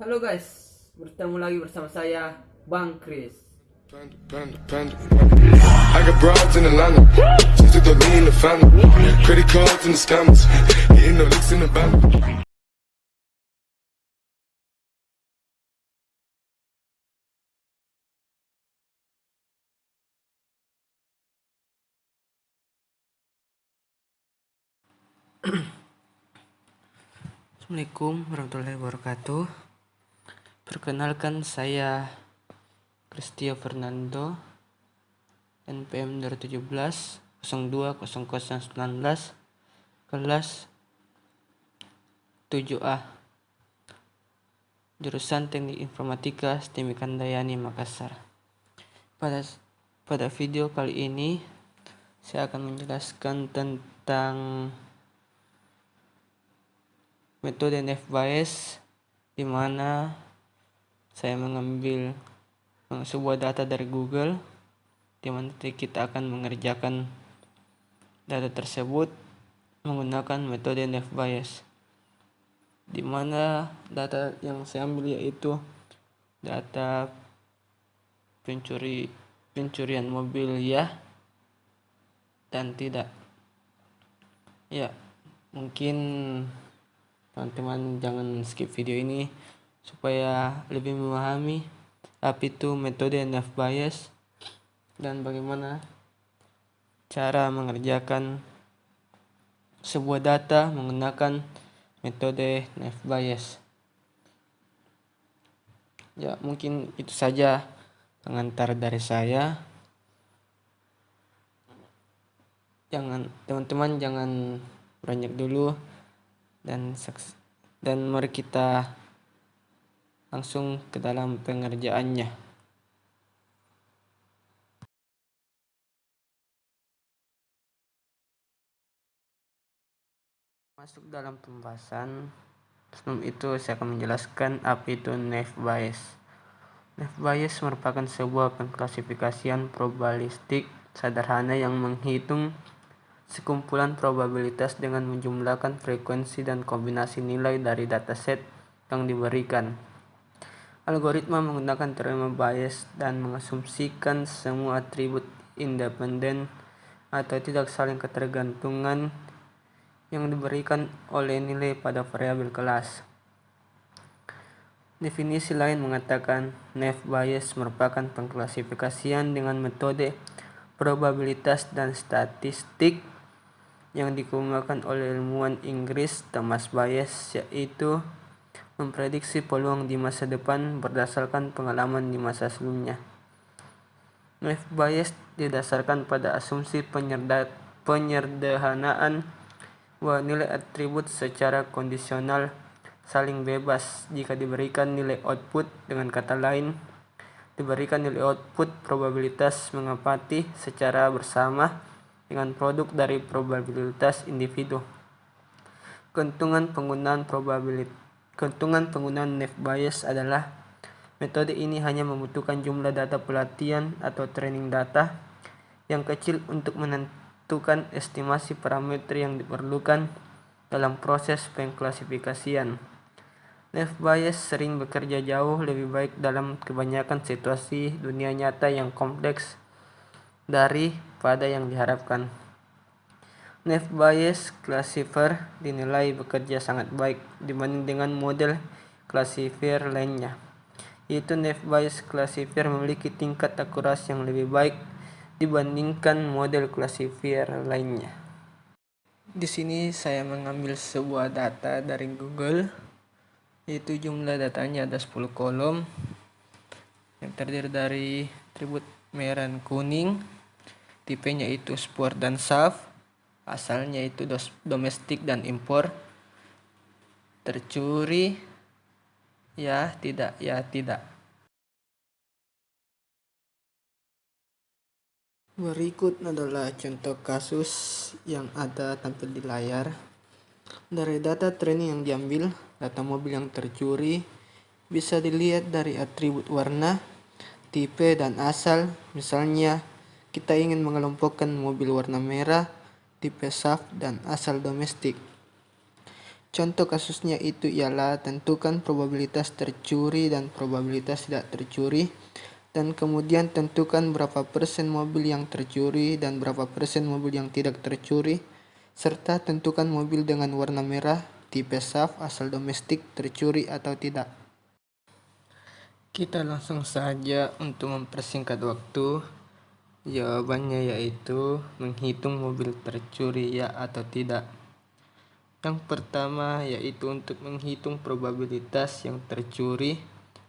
Halo guys, bertemu lagi bersama saya Bang Kris. I got broads in Atlanta, just took the lean in the family, credit cards and the scammers, hitting the licks in the band. Assalamualaikum warahmatullahi wabarakatuh. Perkenalkan, saya Kristio Fernando, NPM 2017 020019, kelas 7A, jurusan Teknik Informatika STIM Kandayani Makassar. Pada video kali ini saya akan menjelaskan tentang metode NFBayes, di mana saya mengambil sebuah data dari Google, di mana kita akan mengerjakan data tersebut menggunakan metode NFBayes, di mana data yang saya ambil yaitu data pencurian mobil ya dan tidak. Ya, mungkin teman-teman jangan skip video ini supaya lebih memahami apa itu metode NFBayes dan bagaimana cara mengerjakan sebuah data menggunakan metode NFBayes. Ya, mungkin itu saja pengantar dari saya. Teman-teman jangan beranjak dulu dan mari kita langsung ke dalam pengerjaannya. Masuk dalam pembahasan. Sebelum itu saya akan menjelaskan apa itu NFBayes. NFBayes merupakan sebuah pengklasifikasian probabilistik sederhana yang menghitung sekumpulan probabilitas dengan menjumlahkan frekuensi dan kombinasi nilai dari dataset yang diberikan. Algoritma menggunakan teorema Bayes dan mengasumsikan semua atribut independen atau tidak saling ketergantungan yang diberikan oleh nilai pada variabel kelas. Definisi lain mengatakan NFBayes merupakan pengklasifikasian dengan metode probabilitas dan statistik yang dikembangkan oleh ilmuwan Inggris Thomas Bayes, yaitu memprediksi peluang di masa depan berdasarkan pengalaman di masa sebelumnya. NFBayes didasarkan pada asumsi penyederhanaan bahwa nilai atribut secara kondisional saling bebas jika diberikan nilai output. Dengan kata lain, diberikan nilai output probabilitas mengapati secara bersama dengan produk dari probabilitas individu. Keuntungan penggunaan NFBayes adalah metode ini hanya membutuhkan jumlah data pelatihan atau training data yang kecil untuk menentukan estimasi parameter yang diperlukan dalam proses pengklasifikasian. NFBayes sering bekerja jauh lebih baik dalam kebanyakan situasi dunia nyata yang kompleks daripada yang diharapkan. NFBayes classifier dinilai bekerja sangat baik dibanding dengan model classifier lainnya, yaitu NFBayes classifier memiliki tingkat akurasi yang lebih baik dibandingkan model classifier lainnya. Di sini saya mengambil sebuah data dari Google, yaitu jumlah datanya ada 10 kolom yang terdiri dari atribut merah dan kuning, tipenya itu sport dan SAF, asalnya itu domestik dan impor, tercuri, ya tidak, ya tidak. Berikut adalah contoh kasus yang ada tampil di layar. Dari data training yang diambil, data mobil yang tercuri bisa dilihat dari atribut warna, tipe, dan asal. Misalnya, kita ingin mengelompokkan mobil warna merah, tipe SAF, dan asal domestik. Contoh kasusnya itu ialah tentukan probabilitas tercuri dan probabilitas tidak tercuri, dan kemudian tentukan berapa persen mobil yang tercuri dan berapa persen mobil yang tidak tercuri, serta tentukan mobil dengan warna merah, tipe SAF, asal domestik, tercuri atau tidak. Kita langsung saja untuk mempersingkat waktu. Jawabannya yaitu menghitung mobil tercuri ya atau tidak. Yang pertama yaitu untuk menghitung probabilitas yang tercuri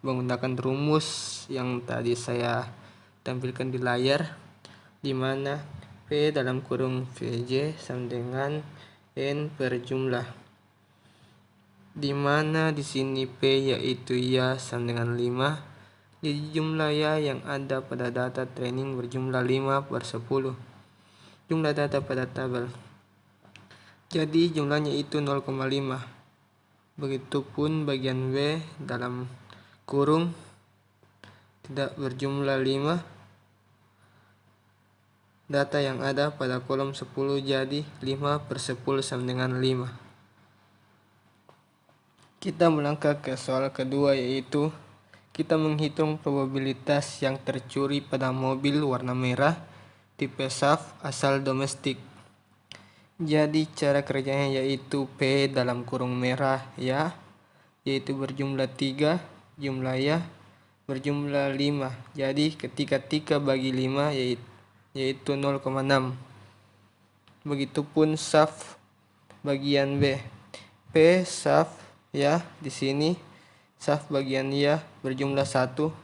menggunakan rumus yang tadi saya tampilkan di layar, di mana P dalam kurung VJ sama dengan N per jumlah, di mana di sini P yaitu ya sama dengan 5, jadi jumlah ya yang ada pada data training berjumlah 5/10 jumlah data pada tabel. Jadi jumlahnya itu 0,5. Begitupun bagian W dalam kurung tidak berjumlah 5. Data yang ada pada kolom 10 jadi 5/10 sama dengan 5. Kita melangkah ke soal kedua, yaitu kita menghitung probabilitas yang tercuri pada mobil warna merah tipe SAF asal domestik. Jadi cara kerjanya yaitu P dalam kurung merah ya, yaitu berjumlah 3, jumlah ya berjumlah 5. Jadi ketika 3 bagi 5 yaitu 0,6. Begitupun SAF bagian B. P SAF ya, di sini SAF bagian ya berjumlah 1,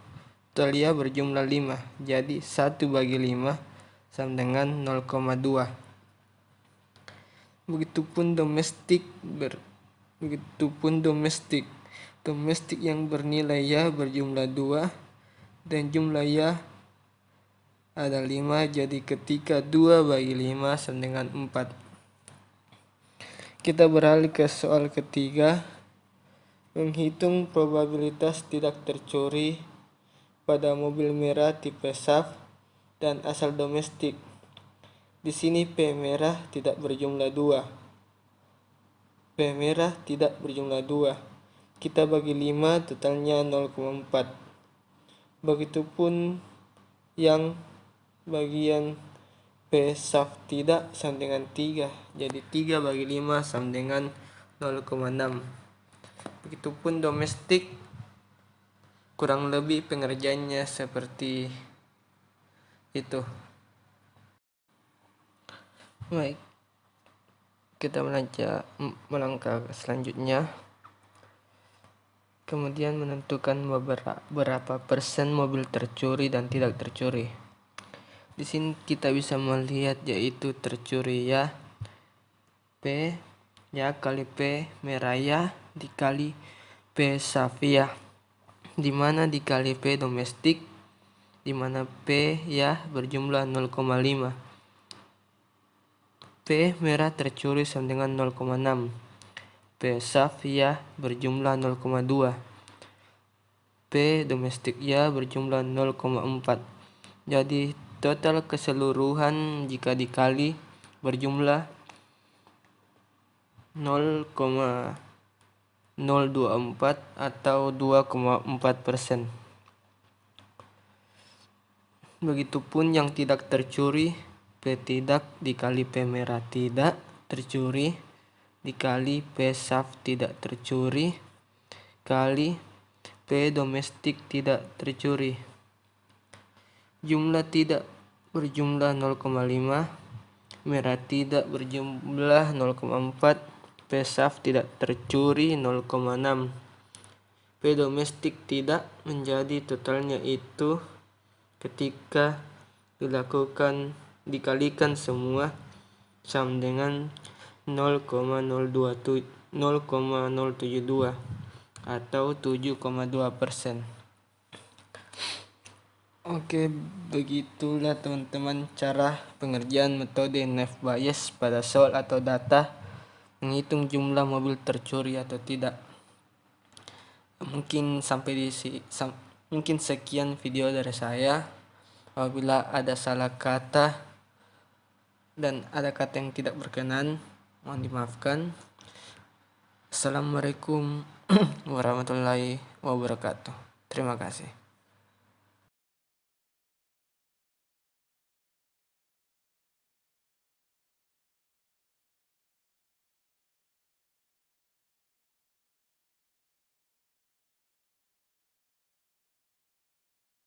total ya berjumlah 5. Jadi 1 bagi 5 sama dengan 0,2. Begitupun domestik yang bernilai ya berjumlah 2 dan jumlah ya ada 5, jadi ketika 2 bagi 5 sama dengan 4. Kita beralih ke soal ketiga, menghitung probabilitas tidak tercuri pada mobil merah tipe SAF dan asal domestik. Di sini P merah tidak berjumlah 2. P merah tidak berjumlah 2. Kita bagi 5, totalnya 0,4. Begitupun yang bagian P SAF tidak sama dengan 3. Jadi 3 bagi 5 sama dengan 0,6. Begitupun domestik, kurang lebih pengerjaannya seperti itu. Baik, kita melangkah selanjutnya. Kemudian menentukan berapa persen mobil tercuri dan tidak tercuri. Di sini kita bisa melihat yaitu tercuri ya P ya kali P merah ya dikali P SAF ya, di mana dikali P domestik, di mana P ya berjumlah 0,5. P merah tercuri sama dengan 0,6. P SAF ya berjumlah 0,2. P domestik ya berjumlah 0,4. Jadi total keseluruhan jika dikali berjumlah 0,024 atau 2,4%. Begitupun yang tidak tercuri, P tidak dikali P merah tidak tercuri dikali P SAF tidak tercuri kali P domestik tidak tercuri. Jumlah tidak berjumlah 0,5, merah tidak berjumlah 0,4, P SAF tidak tercuri 0,6, P domestik tidak, menjadi totalnya itu ketika dikalikan semua sama dengan 0,072 atau 7,2%. Oke, begitulah teman-teman cara pengerjaan metode Naive Bayes pada soal atau data menghitung jumlah mobil tercuri atau tidak. Mungkin sekian video dari saya. Apabila ada salah kata dan ada kata yang tidak berkenan, mohon dimaafkan. Assalamualaikum warahmatullahi wabarakatuh. Terima kasih.